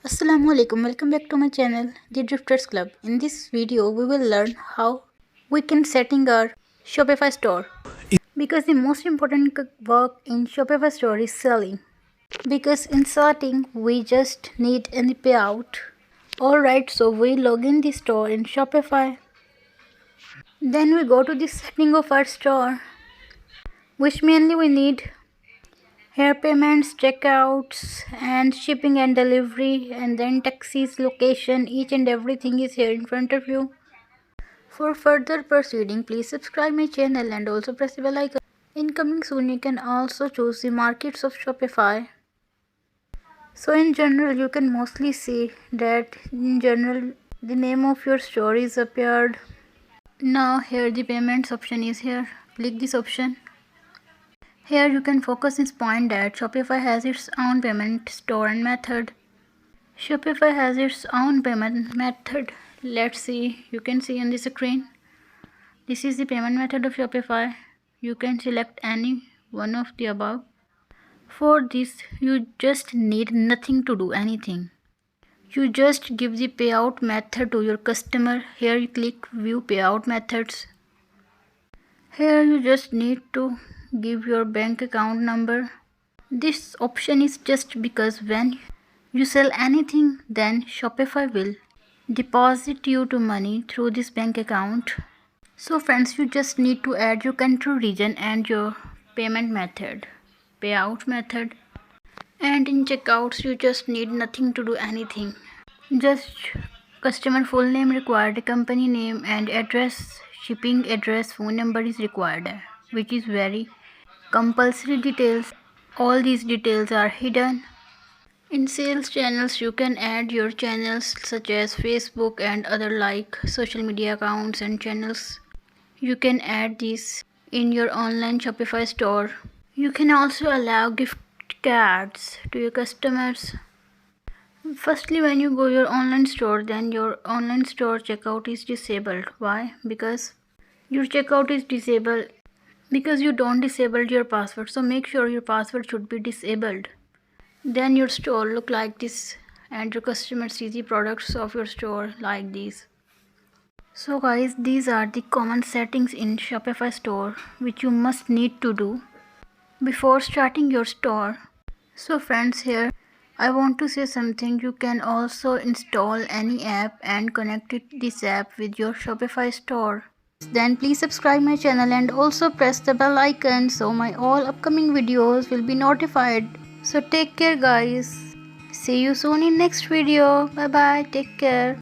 Assalamualaikum, welcome back to my channel The Drifters Club. In this video we will learn how we can setting our Shopify store, because the most important work in Shopify store is selling, because in starting we just need any payout. Alright, so we log in the store in Shopify, then we go to the setting of our store, which mainly we need hair payments, checkouts, and shipping and delivery, and then taxis, location. Each and everything is here in front of you. For further proceeding, please subscribe my channel and also press the bell icon. Incoming soon, you can also choose the markets of Shopify. So in general, you can mostly see that in general the name of your store is appeared. Now here the payments option is here. Click this option. Here you can focus this point that Shopify has its own payment store and method. Shopify has its own payment method. Let's see, you can see on the screen. This is the payment method of Shopify. You can select any one of the above. For this, you just need nothing to do anything. You just give the payout method to your customer. Here you click view payout methods. Here you just need to give your bank account number. This option is just because when you sell anything, then Shopify will deposit you to money through this bank account. So friends, you just need to add your country, region and your payment method, payout method. And in checkouts, you just need nothing to do anything. Just customer full name required, company name and address, shipping address, phone number is required, which is very compulsory details. All these details are hidden. In sales channels, you can add your channels such as Facebook and other like social media accounts and channels. You can add these in your online Shopify store. You can also allow gift cards to your customers. Firstly, when you go your online store, then your online store checkout is disabled. Why? Because your checkout is disabled because you don't disabled your password. So make sure your password should be disabled. Then your store look like this and your customers see the products of your store like these. So guys, these are the common settings in Shopify store which you must need to do before starting your store. So friends, here I want to say something. You can also install any app and connect this app with your Shopify store. Then please subscribe my channel and also press the bell icon so my all upcoming videos will be notified. So take care guys. See you soon in next video. Bye bye. Take care.